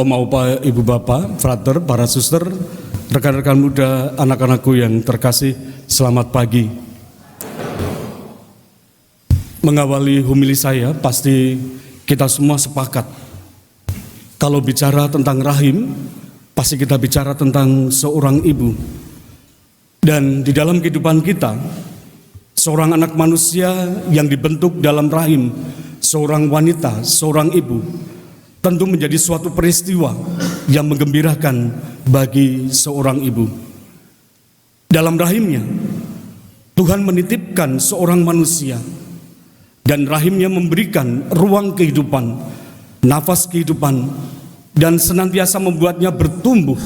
Om, Opa, Ibu, Bapak, frater, para suster, rekan-rekan muda, anak-anakku yang terkasih, selamat pagi. Mengawali homili saya, pasti kita semua sepakat. Kalau bicara tentang rahim, pasti kita bicara tentang seorang ibu. Dan di dalam kehidupan kita, seorang anak manusia yang dibentuk dalam rahim seorang wanita, seorang ibu, tentu menjadi suatu peristiwa yang menggembirakan bagi seorang ibu. Dalam rahimnya, Tuhan menitipkan seorang manusia, dan rahimnya memberikan ruang kehidupan, nafas kehidupan, dan senantiasa membuatnya bertumbuh,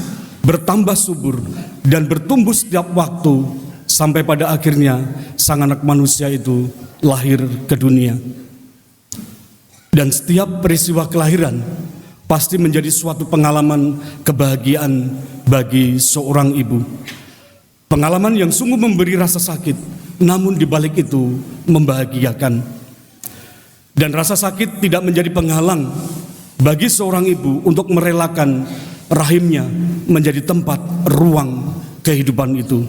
bertambah subur, dan bertumbuh setiap waktu, sampai pada akhirnya sang anak manusia itu lahir ke dunia. Dan setiap peristiwa kelahiran pasti menjadi suatu pengalaman kebahagiaan bagi seorang ibu. Pengalaman yang sungguh memberi rasa sakit, namun di balik itu membahagiakan. Dan rasa sakit tidak menjadi penghalang bagi seorang ibu untuk merelakan rahimnya menjadi tempat ruang kehidupan itu.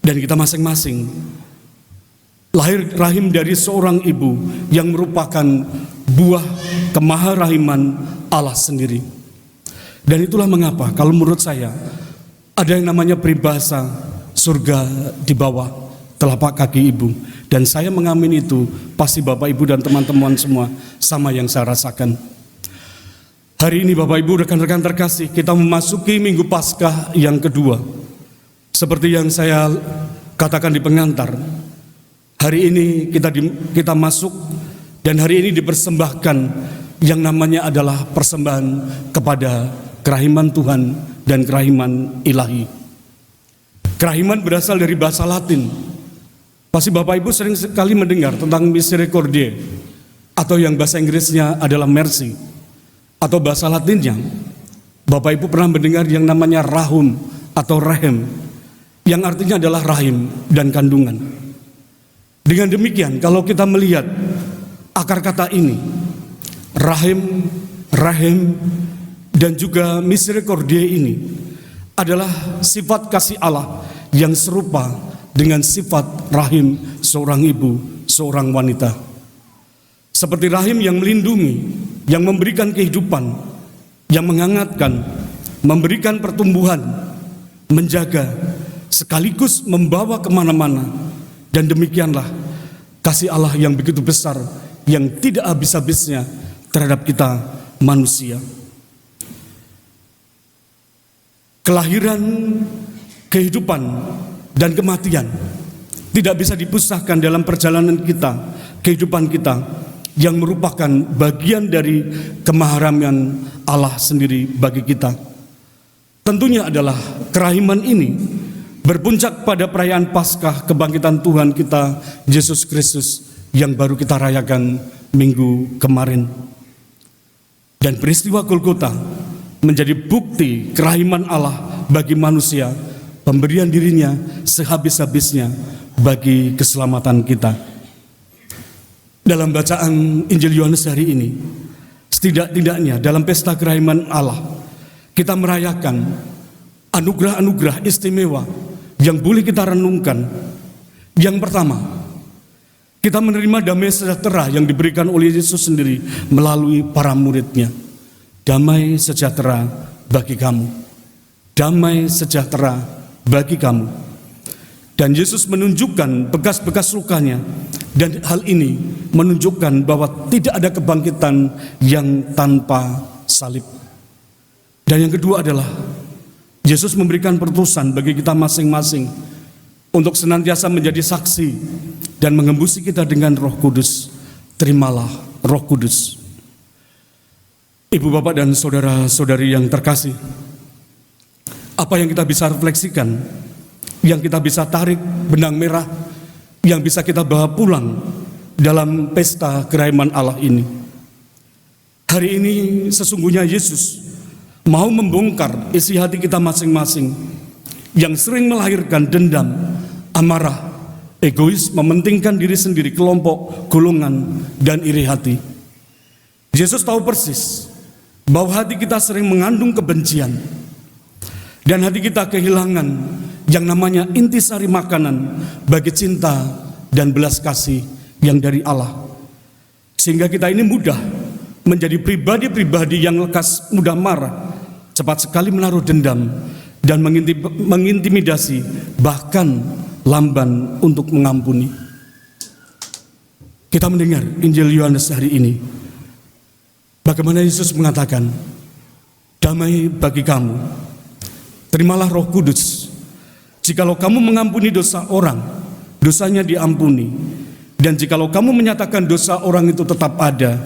Dan kita masing-masing lahir rahim dari seorang ibu yang merupakan buah kemaharahiman Allah sendiri. Dan itulah mengapa kalau menurut saya ada yang namanya peribahasa surga di bawah telapak kaki ibu. Dan saya mengamin itu, pasti Bapak Ibu dan teman-teman semua sama yang saya rasakan. Hari ini Bapak Ibu, rekan-rekan terkasih, kita memasuki Minggu Paskah yang kedua. Seperti yang saya katakan di pengantar, hari ini kita masuk, dan hari ini dipersembahkan yang namanya adalah persembahan kepada kerahiman Tuhan dan kerahiman ilahi. Kerahiman berasal dari bahasa Latin. Pasti Bapak Ibu sering sekali mendengar tentang misericordiae, atau yang bahasa Inggrisnya adalah mercy, atau bahasa Latinnya Bapak Ibu pernah mendengar yang namanya rahum atau rehem, yang artinya adalah rahim dan kandungan. Dengan demikian, kalau kita melihat akar kata ini, rahim, rahim, dan juga misericordiae ini adalah sifat kasih Allah yang serupa dengan sifat rahim seorang ibu, seorang wanita. Seperti rahim yang melindungi, yang memberikan kehidupan, yang menghangatkan, memberikan pertumbuhan, menjaga, sekaligus membawa kemana-mana. Dan demikianlah kasih Allah yang begitu besar, yang tidak habis-habisnya terhadap kita manusia. Kelahiran, kehidupan, dan kematian tidak bisa dipusahkan dalam perjalanan kita, kehidupan kita, yang merupakan bagian dari kemaharaman Allah sendiri bagi kita. Tentunya adalah kerahiman ini berpuncak pada perayaan Paskah kebangkitan Tuhan kita Yesus Kristus yang baru kita rayakan minggu kemarin. Dan peristiwa Golgota menjadi bukti kerahiman Allah bagi manusia, pemberian dirinya sehabis-habisnya bagi keselamatan kita. Dalam bacaan Injil Yohanes hari ini, setidak-tidaknya dalam pesta kerahiman Allah, kita merayakan anugerah-anugerah istimewa yang boleh kita renungkan. Yang pertama, kita menerima damai sejahtera yang diberikan oleh Yesus sendiri melalui para muridnya. Damai sejahtera bagi kamu, damai sejahtera bagi kamu. Dan Yesus menunjukkan bekas-bekas lukanya, dan hal ini menunjukkan bahwa tidak ada kebangkitan yang tanpa salib. Dan yang kedua adalah Yesus memberikan pertusan bagi kita masing-masing untuk senantiasa menjadi saksi dan mengembusi kita dengan Roh Kudus. Terimalah Roh Kudus. Ibu, Bapak, dan saudara-saudari yang terkasih, apa yang kita bisa refleksikan, yang kita bisa tarik benang merah, yang bisa kita bawa pulang dalam pesta kerahiman Allah ini? Hari ini sesungguhnya Yesus mau membongkar isi hati kita masing-masing yang sering melahirkan dendam, amarah, egois, mementingkan diri sendiri, kelompok, golongan, dan iri hati. Yesus tahu persis bahwa hati kita sering mengandung kebencian, dan hati kita kehilangan yang namanya intisari makanan bagi cinta dan belas kasih yang dari Allah. Sehingga kita ini mudah menjadi pribadi-pribadi yang lekas mudah marah, cepat sekali menaruh dendam, dan mengintimidasi, bahkan lamban untuk mengampuni. Kita mendengar Injil Yohanes hari ini, bagaimana Yesus mengatakan, damai bagi kamu, terimalah Roh Kudus. Jikalau kamu mengampuni dosa orang, dosanya diampuni. Dan jikalau kamu menyatakan dosa orang itu tetap ada,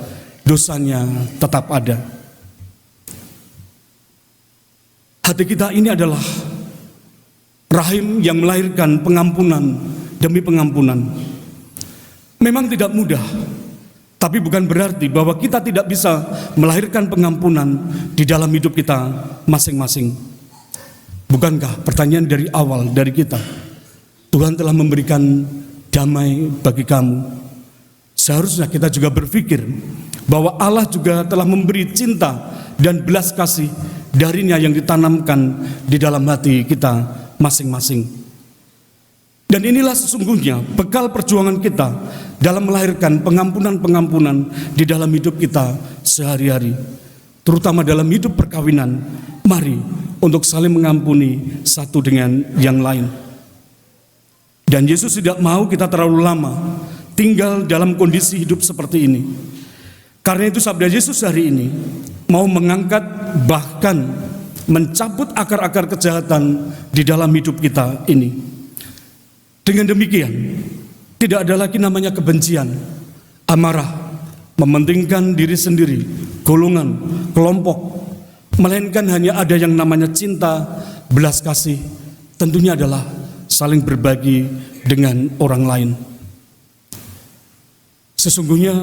dosanya tetap ada. Hati kita ini adalah rahim yang melahirkan pengampunan demi pengampunan. Memang tidak mudah, tapi bukan berarti bahwa kita tidak bisa melahirkan pengampunan di dalam hidup kita masing-masing. Bukankah pertanyaan dari awal dari kita, Tuhan telah memberikan damai bagi kamu. Seharusnya kita juga berpikir bahwa Allah juga telah memberi cinta dan belas kasih darinya yang ditanamkan di dalam hati kita masing-masing. Dan inilah sesungguhnya bekal perjuangan kita dalam melahirkan pengampunan-pengampunan di dalam hidup kita sehari-hari, terutama dalam hidup perkawinan. Mari untuk saling mengampuni satu dengan yang lain. Dan Yesus tidak mau kita terlalu lama tinggal dalam kondisi hidup seperti ini. Karena itu sabda Yesus hari ini mau mengangkat, bahkan mencabut akar-akar kejahatan di dalam hidup kita ini. Dengan demikian, tidak ada lagi namanya kebencian, amarah, mementingkan diri sendiri, golongan, kelompok, melainkan hanya ada yang namanya cinta, belas kasih, tentunya adalah saling berbagi dengan orang lain. Sesungguhnya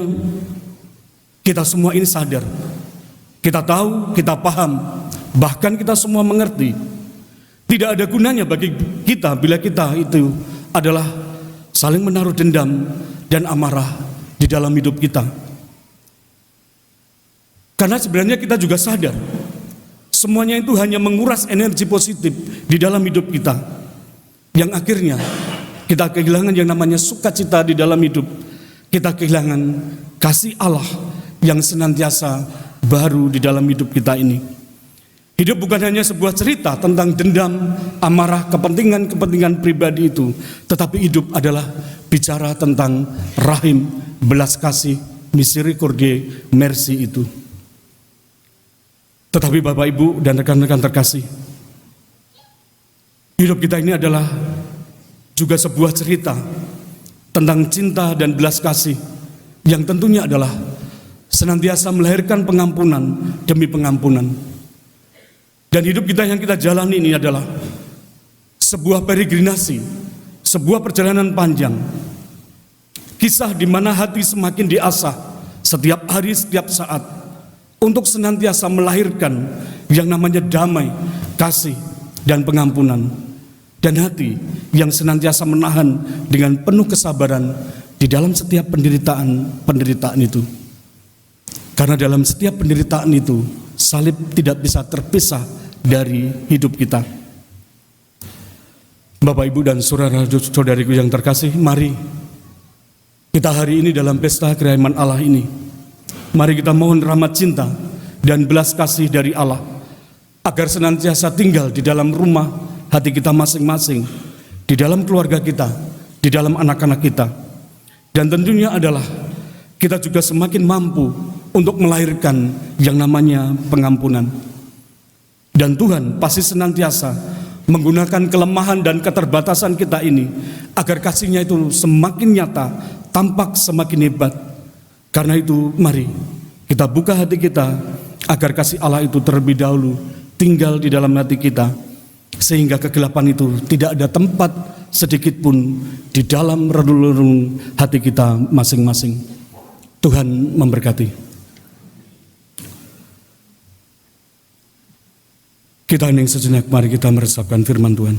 kita semua ini sadar, kita tahu, kita paham, bahkan kita semua mengerti, tidak ada gunanya bagi kita bila kita itu adalah saling menaruh dendam dan amarah di dalam hidup kita. Karena sebenarnya kita juga sadar, semuanya itu hanya menguras energi positif di dalam hidup kita, yang akhirnya kita kehilangan yang namanya sukacita di dalam hidup. Kita kehilangan kasih Allah yang senantiasa baru di dalam hidup kita ini. Hidup bukan hanya sebuah cerita tentang dendam, amarah, kepentingan-kepentingan pribadi itu, tetapi hidup adalah bicara tentang rahim, belas kasih, misericorde, mercy itu. Tetapi Bapak, Ibu, dan rekan-rekan terkasih, hidup kita ini adalah juga sebuah cerita tentang cinta dan belas kasih yang tentunya adalah senantiasa melahirkan pengampunan demi pengampunan. Dan hidup kita yang kita jalani ini adalah sebuah peregrinasi, sebuah perjalanan panjang, kisah di mana hati semakin diasah setiap hari, setiap saat, untuk senantiasa melahirkan yang namanya damai, kasih, dan pengampunan. Dan hati yang senantiasa menahan dengan penuh kesabaran di dalam setiap penderitaan itu. Karena dalam setiap penderitaan itu, salib tidak bisa terpisah dari hidup kita. Bapak, Ibu, dan saudara-saudariku yang terkasih, mari kita hari ini dalam pesta kerahiman Allah ini, mari kita mohon rahmat cinta dan belas kasih dari Allah, agar senantiasa tinggal di dalam rumah hati kita masing-masing, di dalam keluarga kita, di dalam anak-anak kita. Dan tentunya adalah kita juga semakin mampu untuk melahirkan yang namanya pengampunan. Dan Tuhan pasti senantiasa menggunakan kelemahan dan keterbatasan kita ini, agar kasih-Nya itu semakin nyata, tampak semakin hebat. Karena itu mari kita buka hati kita, agar kasih Allah itu terlebih dahulu tinggal di dalam hati kita, sehingga kegelapan itu tidak ada tempat sedikit pun di dalam relung-relung hati kita masing-masing. Tuhan memberkati. Kita hening sejenak, mari kita meresapkan firman Tuhan.